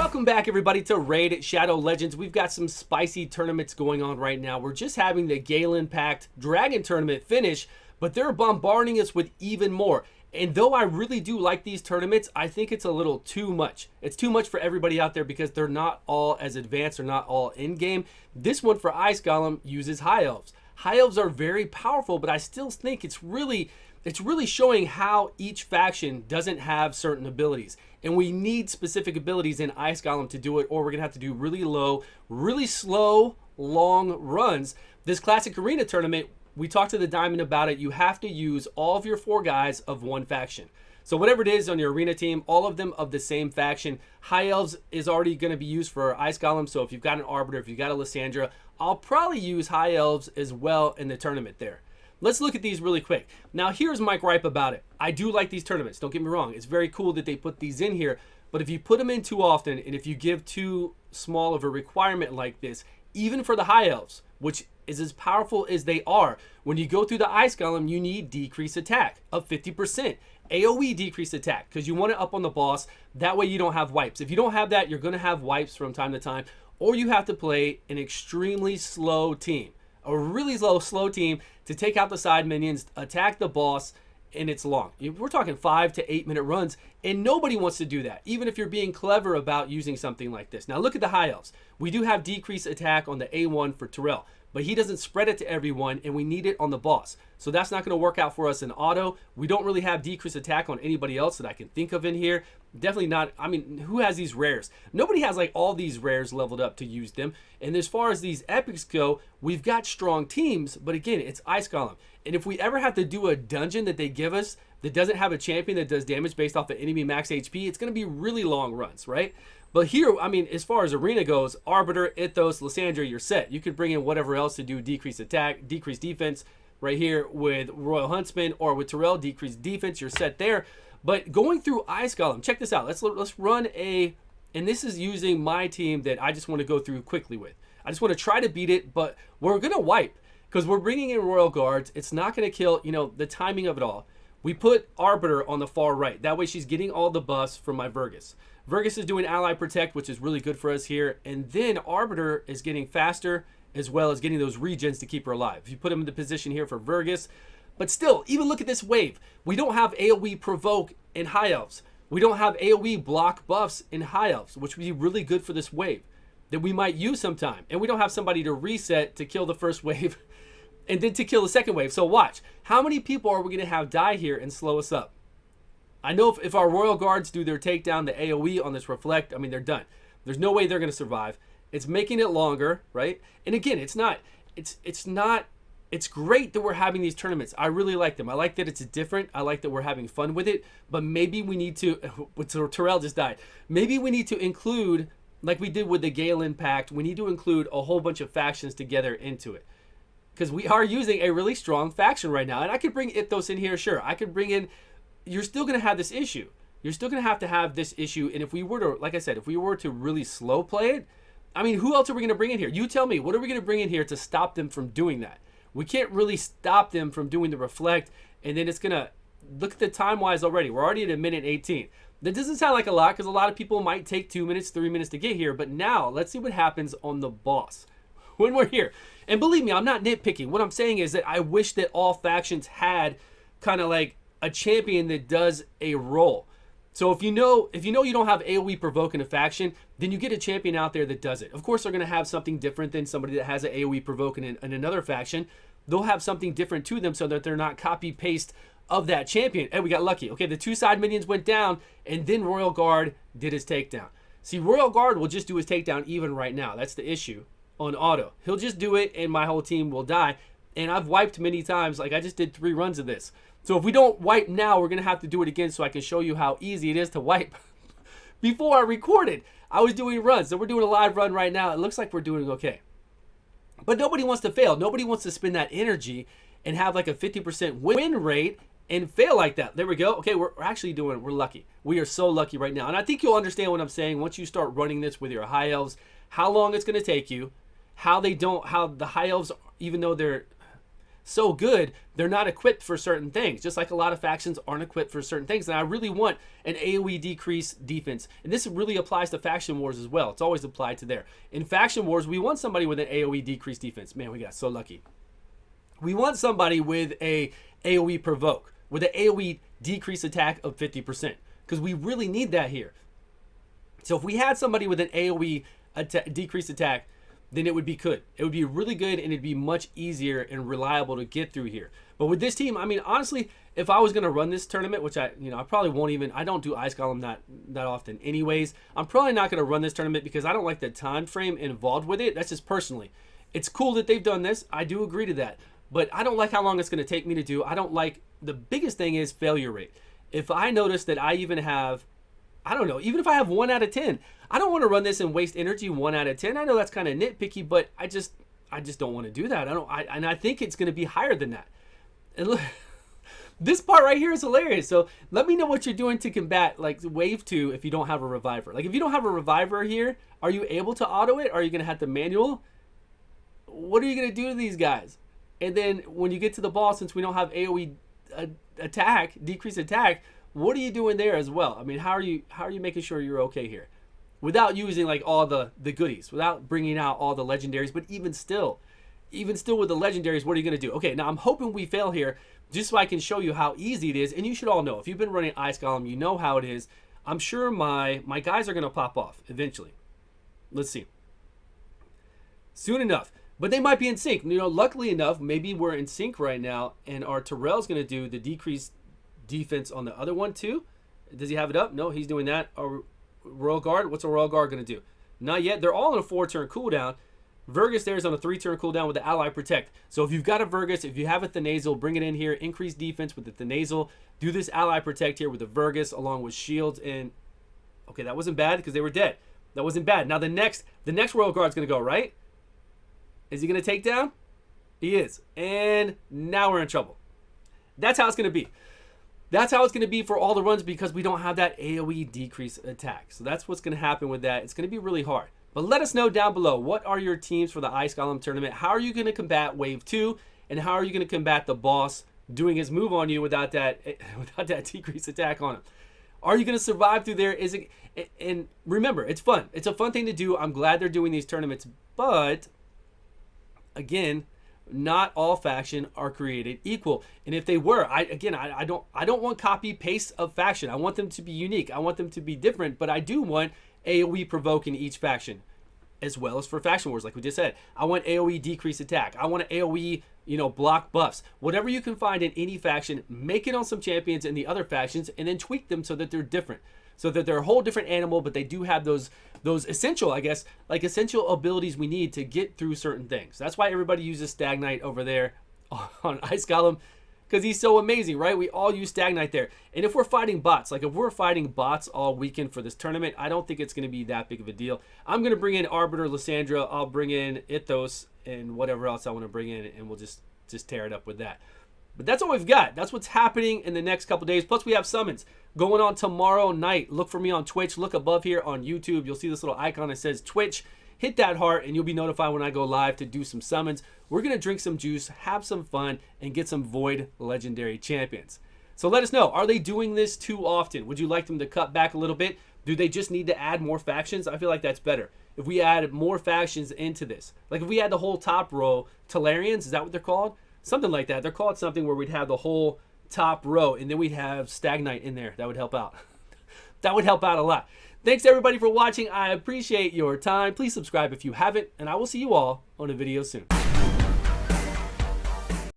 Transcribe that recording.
Welcome back, everybody, to Raid Shadow Legends. We've got some spicy tournaments going on right now. We're just having the Golem Pact Dragon Tournament finish, but they're bombarding us with even more. And though I really do like these tournaments, I think it's a little too much. It's too much for everybody out there because they're not all as advanced or not all in-game. This one for Ice Golem uses High Elves. High Elves are very powerful, but I still think it's really showing how each faction doesn't have certain abilities. And we need specific abilities in Ice Golem to do it, or we're going to have to do really low, really slow, long runs. This Classic Arena tournament, we talked to the Diamond about it. You have to use all of your 4 guys of one faction. So whatever it is on your arena team, all of them of the same faction. High Elves is already going to be used for Ice Golem. So if you've got an Arbiter, if you've got a Lysandra, I'll probably use High Elves as well in the tournament there. Let's look at these really quick. Now, here's my gripe about it. I do like these tournaments. Don't get me wrong. It's very cool that they put these in here. But if you put them in too often, and if you give too small of a requirement like this, even for the High Elves, which is as powerful as they are, when you go through the Ice Golem, you need decreased attack of 50%. AoE decreased attack, because you want it up on the boss. That way you don't have wipes. If you don't have that, you're going to have wipes from time to time. Or you have to play an extremely slow team. A really slow team to take out the side minions, attack the boss, and it's long. We're talking 5 to 8 minute runs, and nobody wants to do that, even if you're being clever about using something like this. Now look at the High Elves. We do have decreased attack on the A1 for Terrell, but he doesn't spread it to everyone, and we need it on the boss. So that's not going to work out for us in auto. We don't really have decreased attack on anybody else that I can think of in here. Definitely not. I mean, who has these rares? Nobody has like all these rares leveled up to use them. And as far as these epics go, we've got strong teams, but again, it's Ice Golem. And if we ever have to do a dungeon that they give us that doesn't have a champion that does damage based off of enemy max HP, it's going to be really long runs, right? But here, I mean, as far as arena goes, Arbiter, Ithos, Lysandra, you're set. You could bring in whatever else to do decreased attack, decreased defense right here with Royal Huntsman, or with Terrell, decreased defense, you're set there. But going through Ice Golem, check this out. Let's run a, and this is using my team that I just want to go through quickly with. I just want to try to beat it, but we're going to wipe because we're bringing in Royal Guards. It's not going to kill, you know, the timing of it all. We put Arbiter on the far right. That way she's getting all the buffs from my Vergus. Vergus is doing Ally Protect, which is really good for us here. And then Arbiter is getting faster as well as getting those regens to keep her alive. If you put him in the position here for Vergus. But still, even look at this wave. We don't have AoE Provoke in High Elves. We don't have AoE block buffs in High Elves, which would be really good for this wave that we might use sometime. And we don't have somebody to reset to kill the first wave and then to kill the second wave. So watch. How many people are we going to have die here and slow us up? I know if our Royal Guards do their takedown, the AoE on this Reflect, I mean, they're done. There's no way they're going to survive. It's making it longer, right? And again, it's great that we're having these tournaments. I really like them. I like that it's different. I like that we're having fun with it. But maybe we need to, Terrell just died. Maybe we need to include, like we did with the Golem Pact, we need to include a whole bunch of factions together into it. Because we are using a really strong faction right now. And I could bring Ithos in here, sure. I could bring in, you're still going to have this issue. You're still going to have this issue. And if we were to, like I said, if we were to really slow play it, I mean, who else are we going to bring in here? You tell me, what are we going to bring in here to stop them from doing that? We can't really stop them from doing the Reflect. And then it's going to, look at the time-wise already. We're already at 1:18. That doesn't sound like a lot because a lot of people might take 2 minutes, 3 minutes to get here. But now, let's see what happens on the boss when we're here. And believe me, I'm not nitpicking. What I'm saying is that I wish that all factions had kind of like a champion that does a role. So if you know you don't have AoE Provoke in a faction, then you get a champion out there that does it. Of course, they're going to have something different than somebody that has an AoE Provoke in another faction. They'll have something different to them so that they're not copy-paste of that champion. And we got lucky. Okay, the 2 side minions went down, and then Royal Guard did his takedown. See, Royal Guard will just do his takedown even right now. That's the issue on auto. He'll just do it, and my whole team will die. And I've wiped many times. Like, I just did 3 runs of this. So if we don't wipe now, we're going to have to do it again so I can show you how easy it is to wipe. Before I recorded, I was doing runs. So we're doing a live run right now. It looks like we're doing okay. But nobody wants to fail. Nobody wants to spend that energy and have like a 50% win rate and fail like that. There we go. Okay, we're actually doing it. We're lucky. We are so lucky right now. And I think you'll understand what I'm saying once you start running this with your High Elves, how long it's going to take you, how the High Elves, even though they're so good, they're not equipped for certain things, just like a lot of factions aren't equipped for certain things. And I really want an AoE decrease defense. And this really applies to Faction Wars as well. It's always applied to there. In Faction Wars, we want somebody with an AoE decrease defense. Man, we got so lucky. We want somebody with a AoE provoke, with an AoE decrease attack of 50%, because we really need that here. So if we had somebody with an AoE decrease attack, then it would be good. It would be really good, and it'd be much easier and reliable to get through here. But with this team, I mean, honestly, if I was going to run this tournament, which I probably won't even, I don't do Ice Golem that often anyways. I'm probably not going to run this tournament because I don't like the time frame involved with it. That's just personally. It's cool that they've done this. I do agree to that. But I don't like how long it's going to take me to do. I don't like, the biggest thing is failure rate. If I notice that I even have, I don't know, even if I have 1 out of 10, I don't want to run this and waste energy 1 out of 10. I know that's kind of nitpicky, but I just don't want to do that. And I think it's going to be higher than that. And look, this part right here is hilarious. So let me know what you're doing to combat like wave 2 if you don't have a reviver. Like if you don't have a reviver here, are you able to auto it? Or are you going to have to manual? What are you going to do to these guys? And then when you get to the boss, since we don't have AoE attack, decrease attack, what are you doing there as well? I mean, how are you making sure you're okay here? Without using like all the goodies, without bringing out all the legendaries, but even still with the legendaries, what are you going to do? Okay, now I'm hoping we fail here just so I can show you how easy it is. And you should all know, if you've been running Ice Golem, you know how it is. I'm sure my guys are going to pop off eventually. Let's see. Soon enough. But they might be in sync. You know, luckily enough, maybe we're in sync right now, and our Terrell's going to do the decreased defense on the other one too. Does he have it up? No, he's doing that. Our Royal Guard, what's a Royal Guard going to do? Not yet. They're all on a 4-turn cooldown. Virgus there is on a 3-turn cooldown with the Ally Protect. So if you've got a Virgus, if you have a Thanazal, bring it in here. Increase defense with the Thanazal. Do this Ally Protect here with the Virgus along with shields. And okay, that wasn't bad because they were dead. That wasn't bad. Now the next Royal Guard's going to go, right? Is he going to take down? He is. And now we're in trouble. That's how it's going to be. That's how it's going to be for all the runs because we don't have that AoE decrease attack. So that's what's going to happen with that. It's going to be really hard. But let us know down below, what are your teams for the Ice Golem tournament? How are you going to combat Wave 2? And how are you going to combat the boss doing his move on you without that decrease attack on him? Are you going to survive through there? Is it? And remember, it's fun. It's a fun thing to do. I'm glad they're doing these tournaments. But again, not all faction are created equal, and if they were, I don't want copy paste of faction. I want them to be unique. I want them to be different, but I do want AoE provoke in each faction, as well as for Faction Wars, like we just said. I want AoE decrease attack. I want AoE, block buffs. Whatever you can find in any faction, make it on some champions in the other factions, and then tweak them so that they're different. So that they're a whole different animal, but they do have those essential, I guess, like essential abilities we need to get through certain things. That's why everybody uses Stag Knight over there on Ice Golem, because he's so amazing, right? We all use Stag Knight there. And if we're fighting bots, like if we're fighting bots all weekend for this tournament, I don't think it's going to be that big of a deal. I'm going to bring in Arbiter, Lysandra, I'll bring in Ithos, and whatever else I want to bring in, and we'll just tear it up with that. But that's all we've got. That's what's happening in the next couple days. Plus, we have summons going on tomorrow night. Look for me on Twitch. Look above here on YouTube. You'll see this little icon that says Twitch. Hit that heart, and you'll be notified when I go live to do some summons. We're going to drink some juice, have some fun, and get some Void Legendary Champions. So let us know. Are they doing this too often? Would you like them to cut back a little bit? Do they just need to add more factions? I feel like that's better. If we add more factions into this. Like if we had the whole top row, Talarians, is that what they're called? Something like that. They're called something where we'd have the whole top row, and then we'd have Stag Knight in there. That would help out. That would help out a lot. Thanks everybody for watching. I appreciate your time. Please subscribe if you haven't, and I will see you all on a video soon.